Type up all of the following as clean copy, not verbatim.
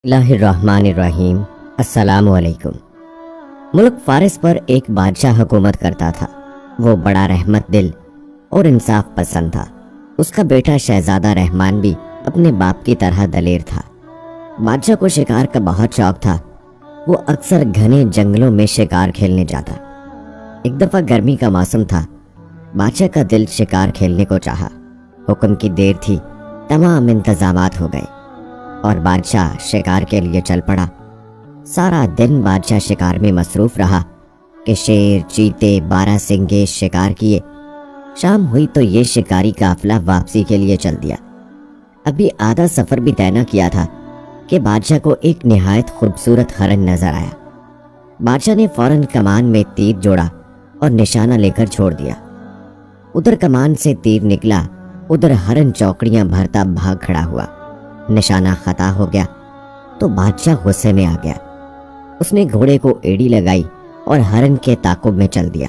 बिस्मिल्लाहिर्रहमानिर्रहीम। अस्सलामु अलैकुम। मुल्क फारिस पर एक बादशाह हुकूमत करता था। वो बड़ा रहमत दिल और इंसाफ पसंद था। उसका बेटा शहजादा रहमान भी अपने बाप की तरह दलेर था। बादशाह को शिकार का बहुत शौक था। वो अक्सर घने जंगलों में शिकार खेलने जाता। एक दफ़ा गर्मी का मौसम था। बादशाह का दिल शिकार खेलने को चाहा। हुक्म की देर थी, तमाम इंतजामात हो गए और बादशाह शिकार के लिए चल पड़ा। सारा दिन बादशाह शिकार में मसरूफ रहा कि शेर, चीते, बारहसिंगे शिकार किए। शाम हुई तो ये शिकारी काफिला वापसी के लिए चल दिया। अभी आधा सफ़र भी तय न किया था कि बादशाह को एक निहायत खूबसूरत हरन नजर आया। बादशाह ने फौरन कमान में तीर जोड़ा और निशाना लेकर छोड़ दिया। उधर कमान से तीर निकला, उधर हरन चौकड़ियां भरता भाग खड़ा हुआ। निशाना खता हो गया तो बादशाह गुस्से में आ गया। उसने घोड़े को एड़ी लगाई और हरन के ताक़ुब में चल दिया।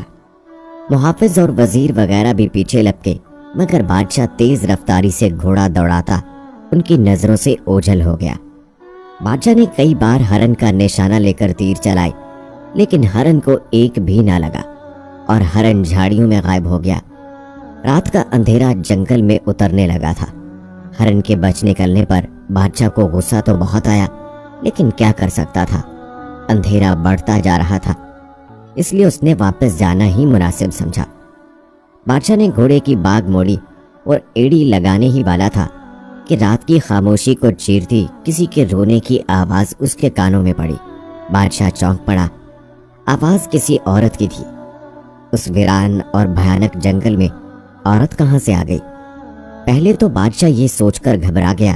मुहाफिज और वजीर वगैरह भी पीछे लपके, मगर बादशाह तेज रफ्तारी से घोड़ा दौड़ाता उनकी नजरों से ओझल हो गया। बादशाह ने कई बार हरन का निशाना लेकर तीर चलाए, लेकिन हरन को एक भी ना लगा और हरन झाड़ियों में गायब हो गया। रात का अंधेरा जंगल में उतरने लगा था। हरन के बच निकलने पर बादशाह को गुस्सा तो बहुत आया, लेकिन क्या कर सकता था। अंधेरा बढ़ता जा रहा था, इसलिए उसने वापस जाना ही मुनासिब समझा। बादशाह ने घोड़े की बाग मोड़ी और एड़ी लगाने ही वाला था कि रात की खामोशी को चीरती किसी के रोने की आवाज़ उसके कानों में पड़ी। बादशाह चौंक पड़ा। आवाज़ किसी औरत की थी। उस वीरान और भयानक जंगल में औरत कहाँ से आ गई? पहले तो बादशाह ये सोचकर घबरा गया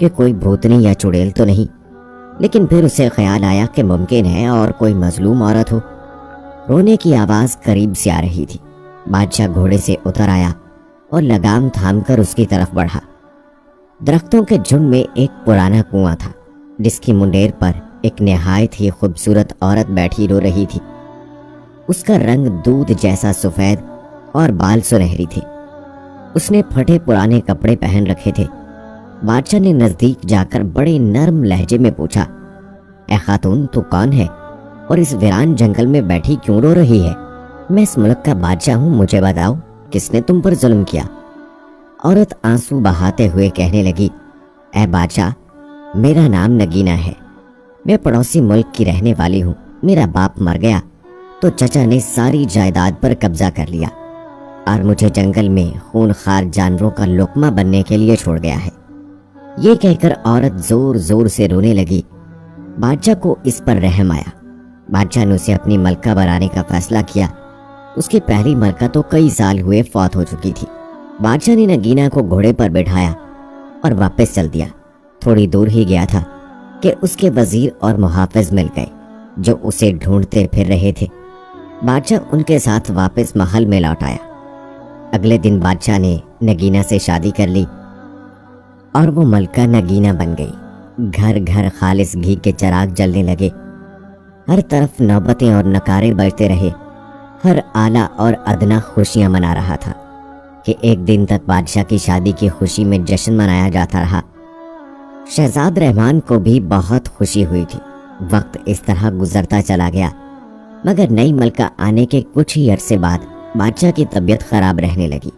कि कोई भूतनी या चुड़ैल तो नहीं, लेकिन फिर उसे ख्याल आया कि मुमकिन है और कोई मजलूम औरत हो। रोने की आवाज़ करीब से आ रही थी। बादशाह घोड़े से उतर आया और लगाम थामकर उसकी तरफ बढ़ा। दरख्तों के झुंड में एक पुराना कुआं था, जिसकी मुंडेर पर एक निहायत ही खूबसूरत औरत बैठी रो रही थी। उसका रंग दूध जैसा सफ़ेद और बाल सुनहरी थे। उसने फटे पुराने कपड़े पहन रखे थे। बादशाह ने नजदीक जाकर बड़े नरम लहजे में पूछा, ए खातून, तू कौन है और इस वीरान जंगल में बैठी क्यों रो रही है? मैं इस मुल्क का बादशाह हूँ, मुझे बताओ किसने तुम पर जुल्म किया? औरत आंसू बहाते हुए कहने लगी, ए बादशाह, मेरा नाम नगीना है। मैं पड़ोसी मुल्क की रहने वाली हूँ। मेरा बाप मर गया तो चचा ने सारी जायदाद पर कब्जा कर लिया और मुझे जंगल में खूनखार जानवरों का लुकमा बनने के लिए छोड़ गया है। ये कहकर औरत जोर जोर से रोने लगी। बादशाह को इस पर रहम आया। बादशाह ने उसे अपनी मलका बनाने का फैसला किया। उसकी पहली मलका तो कई साल हुए फौत हो चुकी थी। बादशाह ने नगीना को घोड़े पर बैठाया और वापस चल दिया। थोड़ी दूर ही गया था कि उसके वजीर और मुहाफिज मिल गए, जो उसे ढूंढते फिर रहे थे। बादशाह उनके साथ वापस महल में लौट आया। अगले दिन बादशाह ने नगीना से शादी कर ली और वो मलका नगीना बन गई। घर घर खालिस घी के चिराग जलने लगे। हर तरफ नौबतें और नकारे बजते रहे। हर आला और अदना खुशियां मना रहा था कि एक दिन तक बादशाह की शादी की खुशी में जश्न मनाया जाता रहा। शहजाद रहमान को भी बहुत खुशी हुई थी। वक्त इस तरह गुजरता चला गया, मगर नई मलका आने के कुछ ही अरसे बाद बादशाह की तबीयत खराब रहने लगी।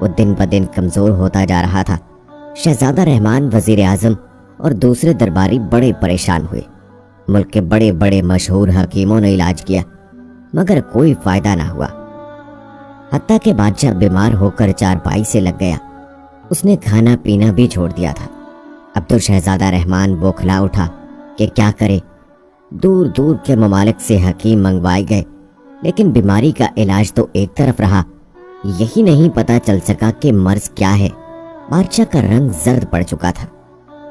वो दिन ब दिन कमज़ोर होता जा रहा था। शहजादा रहमान, वजीर आज़म और दूसरे दरबारी बड़े परेशान हुए। मुल्क के बड़े बड़े मशहूर हकीमों ने इलाज किया, मगर कोई फ़ायदा ना हुआ। हत्ता कि बादशाह बीमार होकर चारपाई से लग गया। उसने खाना पीना भी छोड़ दिया था। अब तो शहजादा रहमान बौखला उठा कि क्या करे। दूर दूर के ममालिक से हकीम मंगवाए गए, लेकिन बीमारी का इलाज तो एक तरफ रहा। यही नहीं पता चल सका कि मर्ज क्या है। बादशाह का रंग जर्द पड़ चुका था।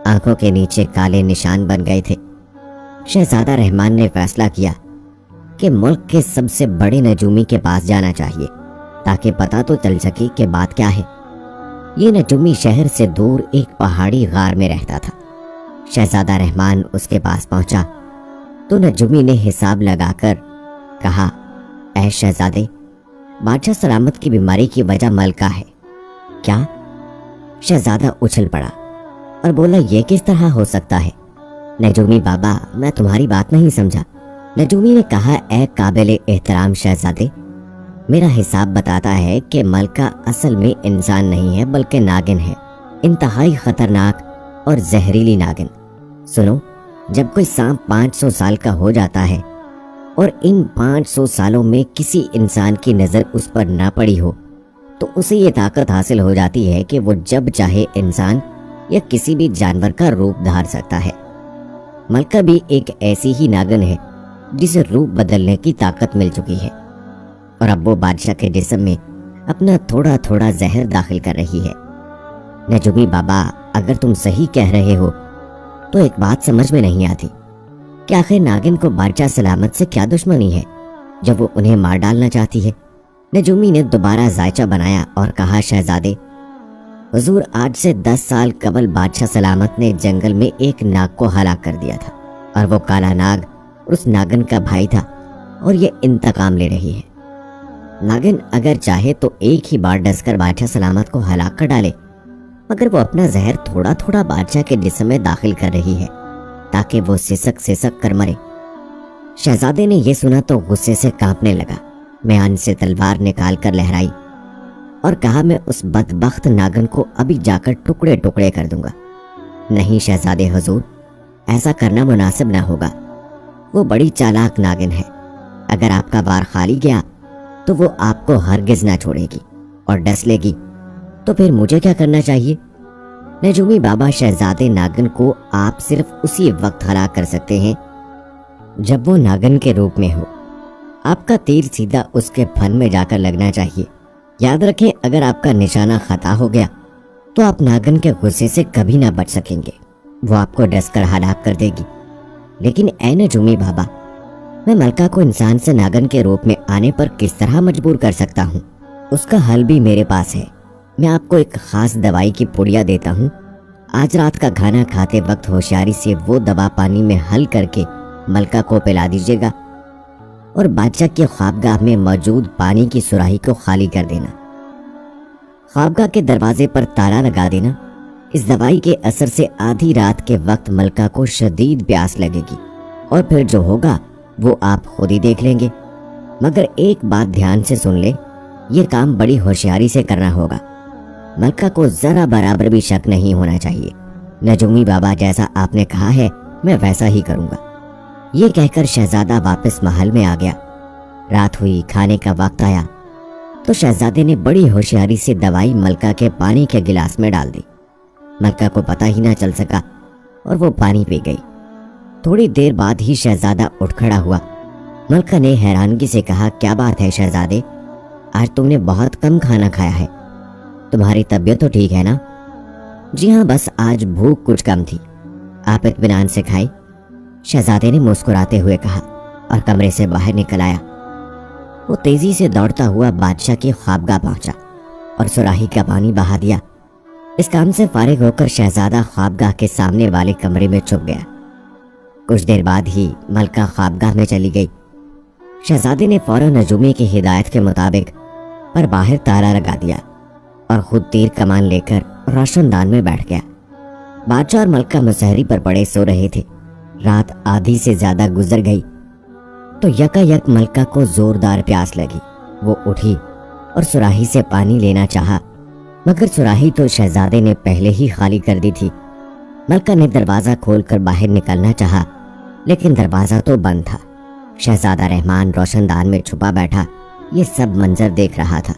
आंखों के नीचे काले निशान बन गए थे। शहजादा रहमान ने फैसला किया कि मुल्क के सबसे बड़े नजूमी के पास जाना चाहिए, ताकि पता तो चल सके कि बात क्या है। ये नजूमी शहर से दूर एक पहाड़ी गार में रहता था। शहजादा रहमान उसके पास पहुंचा तो नजूमी ने हिसाब लगाकर कहा, ऐ शहजादे, बादशाह सलामत की बीमारी की वजह मलका है। क्या? शहजादा उछल पड़ा और बोला, यह किस तरह हो सकता है? नजूमी बाबा, मैं तुम्हारी बात नहीं समझा। नजूमी ने कहा, ए काबिल एहतराम शहजादे, मेरा हिसाब बताता है कि मलका असल में इंसान नहीं है बल्कि नागिन है, इंतहाई खतरनाक और जहरीली नागिन। सुनो, जब कोई सांप 500 साल का हो जाता है और इन 500 सालों में किसी इंसान की नज़र उस पर ना पड़ी हो, तो उसे ये ताकत हासिल हो जाती है कि वो जब चाहे इंसान या किसी भी जानवर का रूप धार सकता है। मलका भी एक ऐसी ही नागिन है जिसे रूप बदलने की ताकत मिल चुकी है, और अब वो बादशाह के जिस्म में अपना थोड़ा थोड़ा जहर दाखिल कर रही है। नजूमी बाबा, अगर तुम सही कह रहे हो तो एक बात समझ में नहीं आती कि आखिर नागिन को बादशाह सलामत से क्या दुश्मनी है जब वो उन्हें मार डालना चाहती है। नजूमी ने दोबारा जायचा बनाया और कहा, शहजादे, हुजूर, आज से 10 साल कबल बादशाह सलामत ने जंगल में एक नाग को हलाक कर दिया था, और वो काला नाग उस नागिन का भाई था और ये इंतकाम ले रही है। नागिन अगर चाहे तो एक ही बार डसकर बादशाह सलामत को हलाक कर डाले, मगर वो अपना जहर थोड़ा थोड़ा बादशाह के जिस्म में दाखिल कर रही है ताकि वो सिसक सिसक कर मरे। शहजादे ने यह सुना तो गुस्से से कांपने लगा। म्यान से तलवार निकाल कर लहराई और कहा, मैं उस बदबख्त नागिन को अभी जाकर टुकड़े टुकड़े कर दूंगा। नहीं शहजादे हुजूर, ऐसा करना मुनासिब ना होगा। वो बड़ी चालाक नागिन है। अगर आपका बार खाली गया तो वो आपको हरगिज ना छोड़ेगी और डस लेगी। तो फिर मुझे क्या करना चाहिए? नजूमी बाबा, शहजादे नागिन को आप सिर्फ उसी वक्त हलाक कर सकते हैं जब वो नागिन के रूप में हो। आपका तीर सीधा उसके फन में जाकर लगना चाहिए। याद रखें, अगर आपका निशाना खता हो गया तो आप नागिन के गुस्से से कभी ना बच सकेंगे। वो आपको डसकर हलाक कर देगी। लेकिन ऐ नजूमी बाबा, मैं मलका को इंसान से नागिन के रूप में आने पर किस तरह मजबूर कर सकता हूँ? उसका हल भी मेरे पास है। मैं आपको एक खास दवाई की पुड़िया देता हूँ। आज रात का खाना खाते वक्त होशियारी से वो दवा पानी में हल करके मलका को पिला दीजिएगा और बादशाह के ख्वाबगाह में मौजूद पानी की सुराही को खाली कर देना। ख्वाबगाह के दरवाजे पर ताला लगा देना। इस दवाई के असर से आधी रात के वक्त मलका को शदीद प्यास लगेगी और फिर जो होगा वो आप खुद ही देख लेंगे। मगर एक बात ध्यान से सुन ले, ये काम बड़ी होशियारी से करना होगा। मलका को जरा बराबर भी शक नहीं होना चाहिए। नजूमी बाबा, जैसा आपने कहा है मैं वैसा ही करूंगा। ये कहकर शहजादा वापस महल में आ गया। रात हुई, खाने का वक्त आया तो शहजादे ने बड़ी होशियारी से दवाई मलका के पानी के गिलास में डाल दी। मलका को पता ही ना चल सका और वो पानी पी गई। थोड़ी देर बाद ही शहजादा उठ खड़ा हुआ। मलका ने हैरानगी से कहा, क्या बात है शहजादे, आज तुमने बहुत कम खाना खाया है। तुम्हारी तबीयत तो ठीक है ना? जी हाँ, बस आज भूख कुछ कम थी। आप इत्मीनान से खाए, शहजादे ने मुस्कुराते हुए कहा और कमरे से बाहर निकल आया। वो तेजी से दौड़ता हुआ बादशाह की ख्वाबगाह पहुंचा और सुराही का पानी बहा दिया। इस काम से फारिग होकर शहजादा ख्वाबगाह के सामने वाले कमरे में छुप गया। कुछ देर बाद ही मलका ख्वाबगाह में चली गई। शहजादे ने फौरन नजूमी की हिदायत के मुताबिक पर बाहर ताला लगा दिया और खुद तीर कमान लेकर रोशनदान में बैठ गया। बादशाह और मलका मुसहरी पर पड़े सो रहे थे। रात आधी से ज्यादा गुजर गई तो यकायक मलका को जोरदार प्यास लगी। वो उठी और सुराही से पानी लेना चाहा, मगर सुराही तो शहजादे ने पहले ही खाली कर दी थी। मलका ने दरवाजा खोलकर बाहर निकलना चाहा, लेकिन दरवाजा तो बंद था। शहजादा रहमान रोशनदान में छुपा बैठा ये सब मंजर देख रहा था।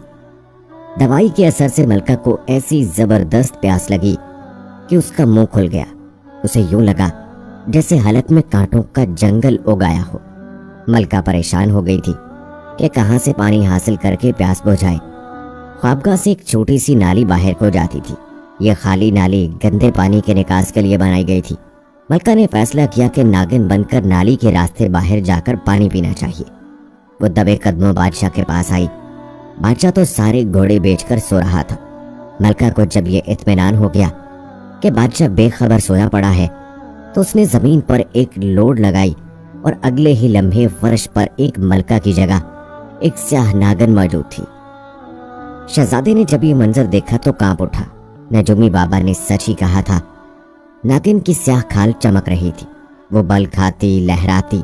दवाई के असर से मलका को ऐसी जबरदस्त प्यास लगी कि उसका मुंह खुल गया। उसे यूं लगा जैसे हालत में कांटों का जंगल उगाया हो। मलका परेशान हो गई थी कि कहां से पानी हासिल करके प्यास बुझाए। ख्वाबगाह से एक छोटी सी नाली बाहर को जाती थी। यह खाली नाली गंदे पानी के निकास के लिए बनाई गई थी। मलका ने फैसला किया कि नागिन बनकर नाली के रास्ते बाहर जाकर पानी पीना चाहिए। वो दबे कदमों बादशाह के पास आई। बादशाह तो सारे घोड़े बेचकर सो रहा था। मलका को जब ये इत्मीनान हो गया कि बादशाह बेखबर सोया पड़ा है तो उसने जमीन पर एक लोड लगाई और अगले ही लम्हे फर्श पर एक मलका की जगह एक स्याह नागिन मौजूद थी। शहजादे ने जब ये मंजर देखा तो कांप उठा। नजूमी बाबा ने सच ही कहा था। नागिन की स्याह खाल चमक रही थी वो बल खाती लहराती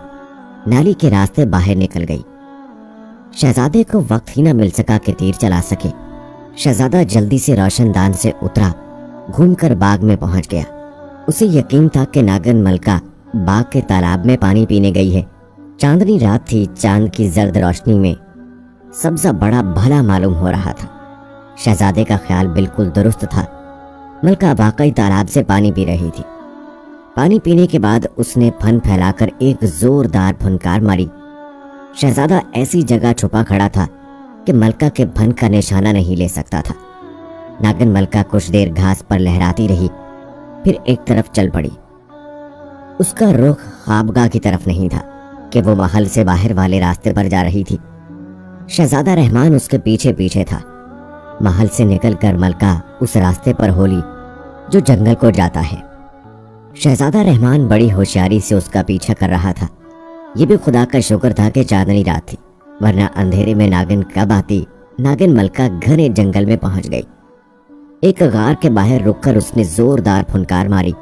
नाली के रास्ते बाहर निकल गई। शहजादे को वक्त ही न मिल सका कि तीर चला सके। शहजादा जल्दी से रोशनदान से उतरा, घूमकर बाग में पहुंच गया। उसे यकीन था कि नागिन मलका बाग के तालाब में पानी पीने गई है। चांदनी रात थी, चांद की जर्द रोशनी में सब्जा बड़ा भला मालूम हो रहा था। शहजादे का ख्याल बिल्कुल दुरुस्त था। मलका वाकई तालाब से पानी पी रही थी। पानी पीने के बाद उसने फन फैलाकर एक जोरदार फनकार मारी। शहजादा ऐसी जगह छुपा खड़ा था कि मलका के फन का निशाना नहीं ले सकता था। नागिन मलका कुछ देर घास पर लहराती रही, फिर एक तरफ चल पड़ी। उसका रुख ख्वाबगाह की तरफ नहीं था कि वो महल से बाहर वाले रास्ते पर जा रही थी। शहजादा रहमान उसके पीछे पीछे था। महल से निकलकर मलका उस रास्ते पर होली जो जंगल को जाता है। शहजादा रहमान बड़ी होशियारी से उसका पीछा कर रहा था। ये भी खुदा का शुक्र था कि चांदनी रात थी, वरना अंधेरे में नागिन कब आती। नागिन मलका घने जंगल में पहुंच गई। एक गार के बाहर रुककर उसने जोरदार फुनकार मारी।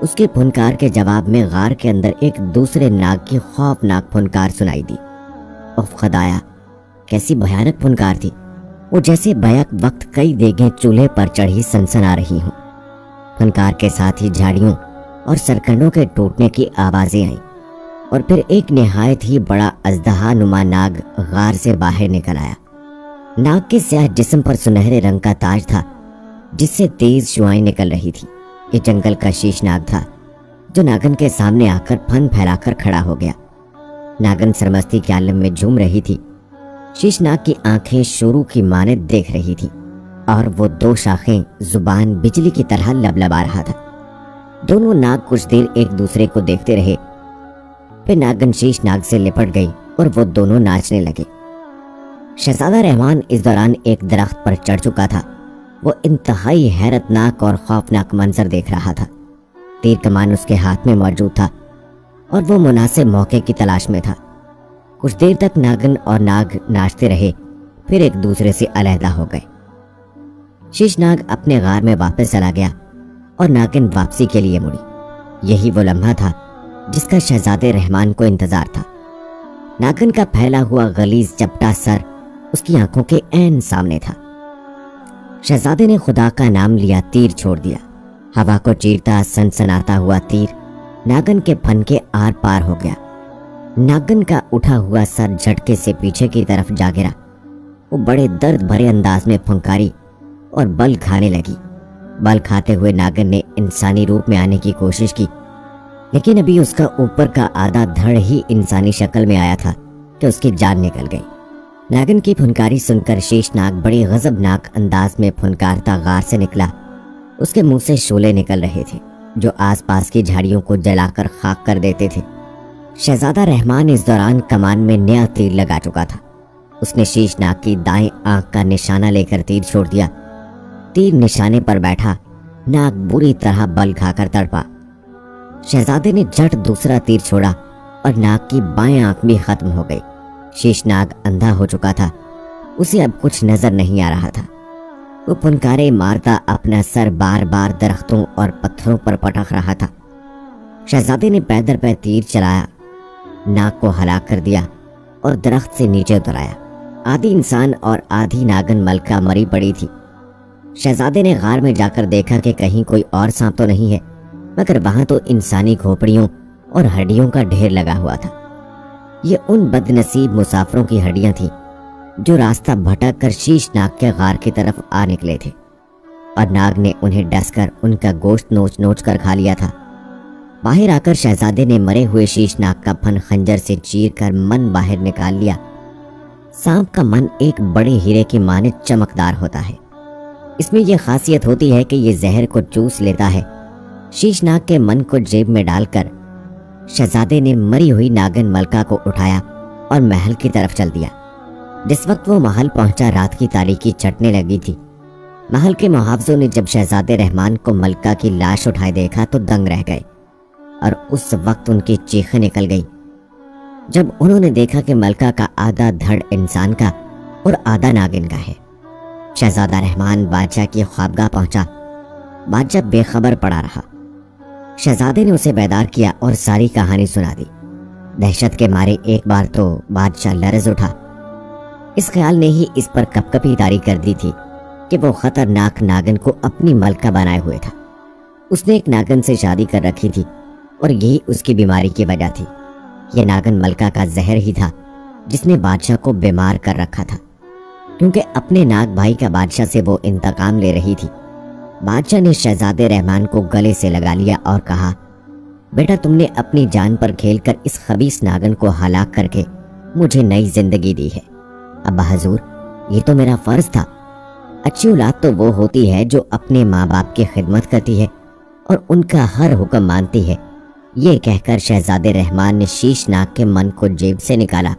उसके फुनकार के जवाब में गार के अंदर एक दूसरे नाग की खौफनाक फुनकार सुनाई दी। उफ खुदाया, कैसी भयानक फुनकार थी! वो जैसे बैक वक्त कई देगें चूल्हे पर चढ़ी सनसना रही हों। फुनकार के साथ ही झाड़ियों और सरकंडों के टूटने की आवाजें आईं और फिर एक निहायत ही बड़ा अजदहा नुमा नाग गार से बाहर निकल आया। नाग के स्याह जिस्म पर सुनहरे रंग का ताज था जिससे तेज शुआएं निकल रही थी। ये जंगल का शीश नाग था जो नागन के सामने आकर फन फैलाकर खड़ा हो गया। नागन सरमस्ती के आलम में झूम रही थी। शीश नाग की आंखें शुरू की माने देख रही थी और वो दो शाखें जुबान बिजली की तरह लबलबा रहा था। दोनों नाग कुछ देर एक दूसरे को देखते रहे, फिर नागन शीश नाग से लिपट गई और वो दोनों नाचने लगे। शहजादा रहमान इस दौरान एक दरख्त पर चढ़ चुका था। वो इंतहाई हैरतनाक और खौफनाक मंजर देख रहा था। तीर कमान उसके हाथ में मौजूद था और वो मुनासिब मौके की तलाश में था। कुछ देर तक नागन और नाग नाचते रहे, फिर एक दूसरे से अलहदा हो गए। शीशनाग अपने गार में वापस चला गया और नागिन वापसी के लिए मुड़ी। यही वो लम्हा था जिसका शहजादे रहमान को इंतजार था। नागिन का फैला हुआ गलीज चपटा सर उसकी आंखों के ऐन सामने था। शहजादे ने खुदा का नाम लिया, तीर छोड़ दिया। हवा को चीरता सनसनाता हुआ तीर नागिन के फन के आर पार हो गया। नागिन का उठा हुआ सर झटके से पीछे की तरफ जा गिरा। वो बड़े दर्द भरे अंदाज में फंकारी और बल खाने लगी। बल खाते हुए नागिन ने इंसानी रूप में आने की कोशिश की, लेकिन अभी उसका ऊपर का आधा धड़ ही इंसानी शक्ल में आया था कि उसकी जान निकल गई। नागिन की फुनकारी सुनकर शेषनाग बड़ी गजबनाक अंदाज में फुनकारता गार से निकला। उसके मुंह से शोले निकल रहे थे जो आसपास की झाड़ियों को जलाकर खाक कर देते थे। शहजादा रहमान इस दौरान कमान में नया तीर लगा चुका था। उसने शेषनाग की दाएं आंख का निशाना लेकर तीर छोड़ दिया। तीर निशाने पर बैठा, नाग बुरी तरह बल खाकर तड़पा। शहजादे ने झट दूसरा तीर छोड़ा और नाग की बाएं आंख भी खत्म हो गई। शेषनाग अंधा हो चुका था, उसे अब कुछ नजर नहीं आ रहा था। वो फुनकारे मारता अपना सर बार बार दरख्तों और पत्थरों पर पटक रहा था। शहजादे ने पैदल पर तीर चलाया, नाग को हलाक कर दिया और दरख्त से नीचे उतराया। आधी इंसान और आधी नागिन मलका मरी पड़ी थी। शहजादे ने गार में जाकर देखा कि कहीं कोई और सांप तो नहीं है, मगर वहां तो इंसानी खोपड़ियों और हड्डियों का ढेर लगा हुआ था। ये उन बदनसीब मुसाफिरों की हड्डियां थीं जो रास्ता भटक कर शीशनाग के गार की तरफ आ निकले थे और नाग ने उन्हें डसकर उनका गोश्त नोच नोच कर खा लिया था। बाहर आकर शहजादे ने मरे हुए शीशनाग का फन खंजर से चीर कर मन बाहर निकाल लिया। सांप का मन एक बड़े हीरे की माने चमकदार होता है। इसमें यह खासियत होती है कि यह जहर को चूस लेता है। शीशनाग के मन को जेब में डालकर शहजादे ने मरी हुई नागिन मलका को उठाया और महल की तरफ चल दिया। जिस वक्त वो महल पहुंचा, रात की तारीकी चटने लगी थी। महल के मुहावजों ने जब शहजादे रहमान को मलका की लाश उठाए देखा तो दंग रह गए और उस वक्त उनकी चीखें निकल गई जब उन्होंने देखा कि मलका का आधा धड़ इंसान का और आधा नागिन का है। शहजादा रहमान बादशाह की ख्वाबगाह पहुंचा। बादशाह बेखबर पड़ा रहा। शहजादे ने उसे बेदार किया और सारी कहानी सुना दी। दहशत के मारे एक बार तो बादशाह लरज उठा। इस ख्याल ने ही इस पर कपकपी तारी कर दी थी कि वो खतरनाक नागिन को अपनी मलका बनाए हुए था। उसने एक नागिन से शादी कर रखी थी और यही उसकी बीमारी की वजह थी। यह नागिन मलका का जहर ही था जिसने बादशाह को बीमार कर रखा था, क्योंकि अपने नाग भाई का बादशाह से वो इंतकाम ले रही थी। बादशाह ने शहजादे रहमान को गले से लगा लिया और कहा, बेटा तुमने अपनी जान पर खेलकर इस खबीस नागिन को हलाक करके मुझे नई जिंदगी दी है। अब्बा हजूर, ये तो मेरा फर्ज था। अच्छी औलाद तो वो होती है जो अपने माँ बाप की खिदमत करती है और उनका हर हुक्म मानती है। ये कहकर शहजादे रहमान ने शीश नाग के मन को जेब से निकाला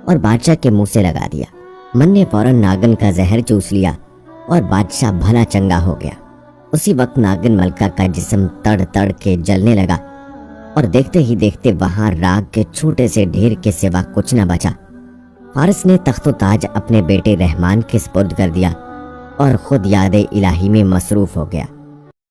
और बादशाह के मुंह से लगा दिया। मन ने फौरन नागिन का जहर चूस लिया और बादशाह भला चंगा हो गया। उसी वक्त नागिन मलका का जिस्म तड़ तड़ के जलने लगा और देखते ही देखते वहां राग के छोटे से ढेर के सिवा कुछ न बचा। फारिस ने तख्तो ताज अपने बेटे रहमान के स्पुर्द कर दिया और खुद याद इलाही में मसरूफ हो गया।